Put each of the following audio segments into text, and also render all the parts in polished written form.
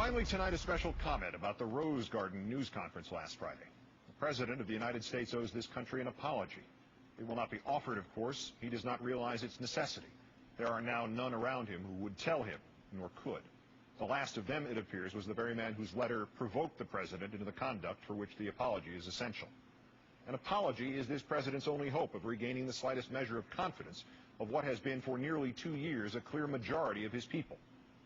Finally tonight, a special comment about the Rose Garden news conference last Friday. The President of the United States owes this country an apology. It will not be offered, of course. He does not realize its necessity. There are now none around him who would tell him, nor could. The last of them, it appears, was the very man whose letter provoked the President into the conduct for which the apology is essential. An apology is this President's only hope of regaining the slightest measure of confidence of what has been for nearly 2 years a clear majority of his people.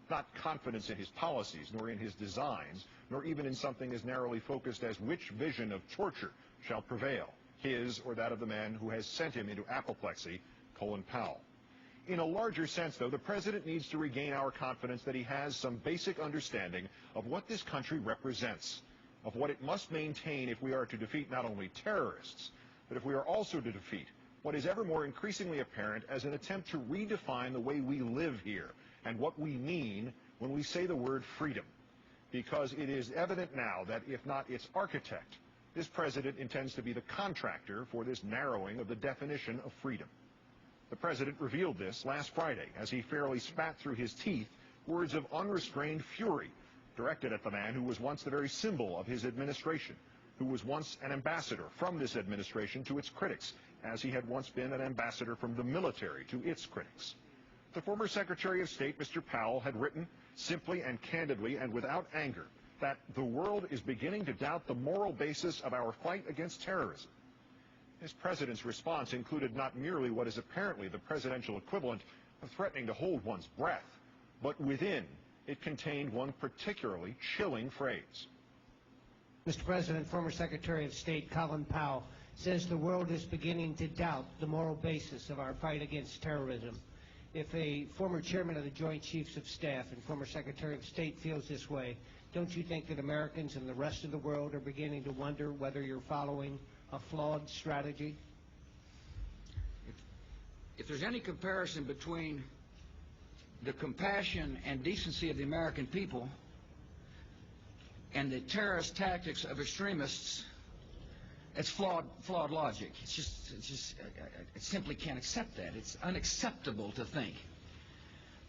Not confidence in his policies, nor in his designs, nor even in something as narrowly focused as which vision of torture shall prevail, his or that of the man who has sent him into apoplexy, Colin Powell. In a larger sense, though, the President needs to regain our confidence that he has some basic understanding of what this country represents, of what it must maintain if we are to defeat not only terrorists, but if we are also to defeat what is ever more increasingly apparent as an attempt to redefine the way we live here and what we mean when we say the word freedom. Because it is evident now that if not its architect, this President intends to be the contractor for this narrowing of the definition of freedom. The President revealed this last Friday as he fairly spat through his teeth words of unrestrained fury directed at the man who was once the very symbol of his administration, who was once an ambassador from this administration to its critics, as he had once been an ambassador from the military to its critics. The former Secretary of State, Mr. Powell, had written simply and candidly and without anger that the world is beginning to doubt the moral basis of our fight against terrorism. This President's response included not merely what is apparently the presidential equivalent of threatening to hold one's breath, but within it contained one particularly chilling phrase. Mr. President, former Secretary of State Colin Powell says the world is beginning to doubt the moral basis of our fight against terrorism. If a former chairman of the Joint Chiefs of Staff and former Secretary of State feels this way, don't you think that Americans and the rest of the world are beginning to wonder whether you're following a flawed strategy? If there's any comparison between the compassion and decency of the American people and the terrorist tactics of extremists, it's flawed logic. I simply can't accept that. It's unacceptable to think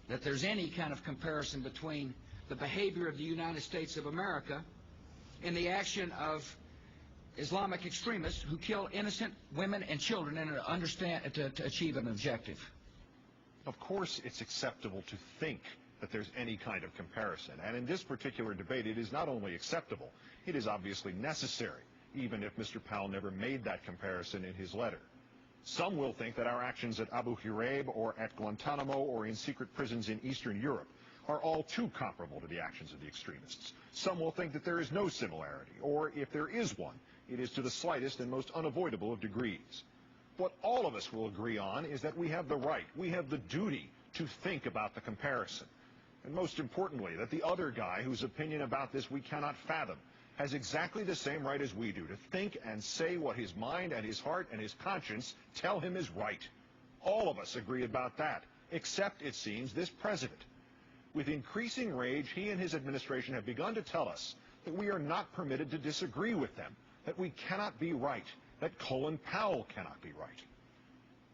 that there's any kind of comparison between the behavior of the United States of America and the action of Islamic extremists who kill innocent women and children to achieve an objective. Of course it's acceptable to think that there's any kind of comparison. And in this particular debate, it is not only acceptable, it is obviously necessary, even if Mr. Powell never made that comparison in his letter. Some will think that our actions at Abu Ghraib or at Guantanamo or in secret prisons in Eastern Europe are all too comparable to the actions of the extremists. Some will think that there is no similarity, or if there is one, it is to the slightest and most unavoidable of degrees. What all of us will agree on is that we have the right, we have the duty to think about the comparison. And most importantly, that the other guy whose opinion about this we cannot fathom has exactly the same right as we do to think and say what his mind and his heart and his conscience tell him is right. All of us agree about that, except, it seems, this President. With increasing rage, he and his administration have begun to tell us that we are not permitted to disagree with them, that we cannot be right, that Colin Powell cannot be right.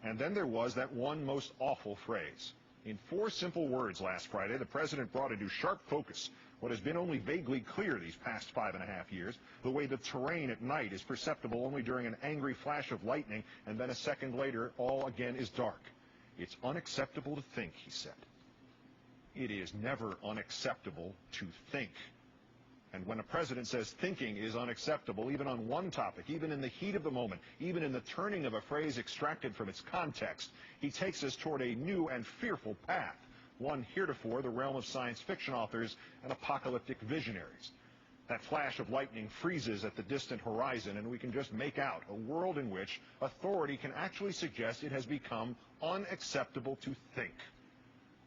And then there was that one most awful phrase. In 4 simple words last Friday, the President brought into sharp focus what has been only vaguely clear these past 5.5 years, the way the terrain at night is perceptible only during an angry flash of lightning, and then a second later, all again is dark. It's unacceptable to think, he said. It is never unacceptable to think. And when a president says thinking is unacceptable, even on one topic, even in the heat of the moment, even in the turning of a phrase extracted from its context, he takes us toward a new and fearful path, one heretofore the realm of science fiction authors and apocalyptic visionaries. That flash of lightning freezes at the distant horizon, and we can just make out a world in which authority can actually suggest it has become unacceptable to think.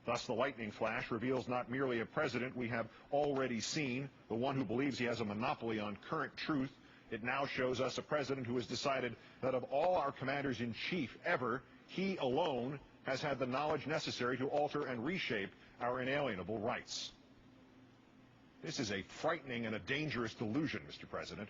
Thus, the lightning flash reveals not merely a president we have already seen, the one who believes he has a monopoly on current truth. It now shows us a president who has decided that of all our commanders-in-chief ever, he alone has had the knowledge necessary to alter and reshape our inalienable rights. This is a frightening and a dangerous delusion, Mr. President.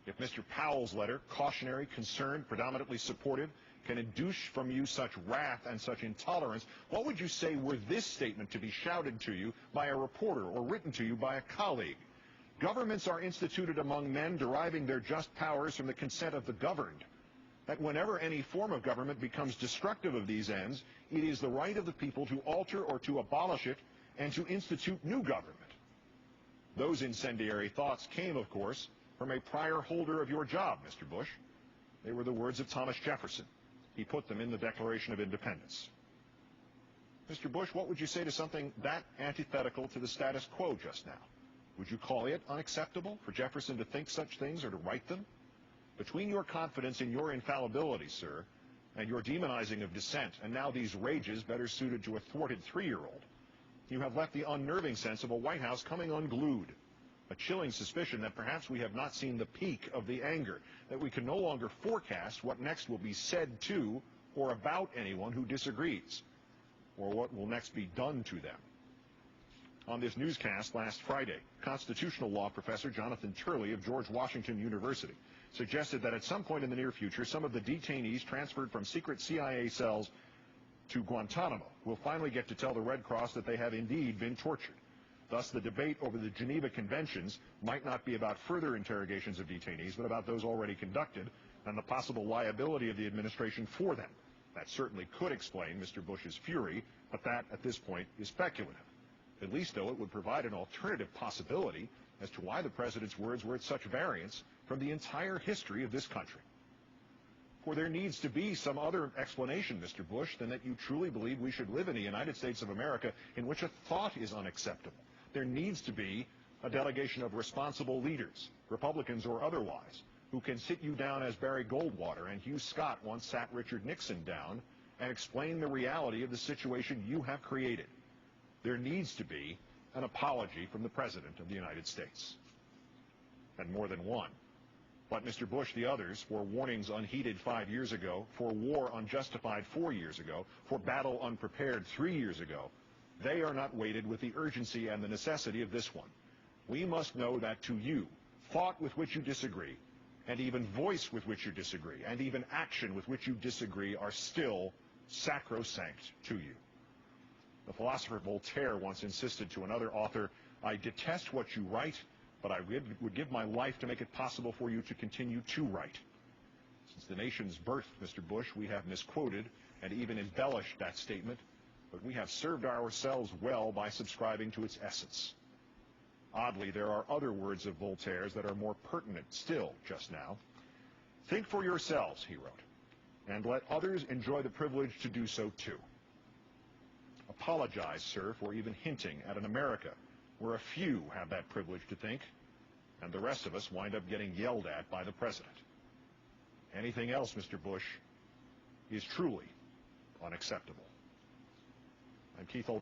If Mr. Powell's letter, cautionary, concerned, predominantly supportive, can induce from you such wrath and such intolerance, what would you say were this statement to be shouted to you by a reporter or written to you by a colleague? Governments are instituted among men deriving their just powers from the consent of the governed. That whenever any form of government becomes destructive of these ends, it is the right of the people to alter or to abolish it and to institute new government. Those incendiary thoughts came, of course, from a prior holder of your job, Mr. Bush. They were the words of Thomas Jefferson. He put them in the Declaration of Independence. Mr. Bush, what would you say to something that antithetical to the status quo just now? Would you call it unacceptable for Jefferson to think such things or to write them? Between your confidence in your infallibility, sir, and your demonizing of dissent, and now these rages better suited to a thwarted 3-year-old, you have left the unnerving sense of a White House coming unglued, a chilling suspicion that perhaps we have not seen the peak of the anger, that we can no longer forecast what next will be said to or about anyone who disagrees, or what will next be done to them. On this newscast last Friday, constitutional law professor Jonathan Turley of George Washington University suggested that at some point in the near future, some of the detainees transferred from secret CIA cells to Guantanamo will finally get to tell the Red Cross that they have indeed been tortured. Thus, the debate over the Geneva Conventions might not be about further interrogations of detainees, but about those already conducted and the possible liability of the administration for them. That certainly could explain Mr. Bush's fury, but that, at this point, is speculative. At least, though, it would provide an alternative possibility as to why the president's words were at such variance from the entire history of this country. For there needs to be some other explanation, Mr. Bush, than that you truly believe we should live in a United States of America in which a thought is unacceptable. There needs to be a delegation of responsible leaders, Republicans or otherwise, who can sit you down as Barry Goldwater and Hugh Scott once sat Richard Nixon down and explain the reality of the situation you have created. There needs to be an apology from the President of the United States. And more than one. But Mr. Bush, the others, for warnings unheeded 5 years ago, for war unjustified 4 years ago, for battle unprepared 3 years ago, they are not weighted with the urgency and the necessity of this one. We must know that to you, thought with which you disagree, and even voice with which you disagree, and even action with which you disagree are still sacrosanct to you. The philosopher Voltaire once insisted to another author, "I detest what you write, but I would give my life to make it possible for you to continue to write." Since the nation's birth, Mr. Bush, we have misquoted and even embellished that statement, but we have served ourselves well by subscribing to its essence. Oddly, there are other words of Voltaire's that are more pertinent still just now. "Think for yourselves," he wrote, "and let others enjoy the privilege to do so too." Apologize, sir, for even hinting at an America where a few have that privilege to think, and the rest of us wind up getting yelled at by the President. Anything else, Mr. Bush, is truly unacceptable. I'm Keith Olbermann.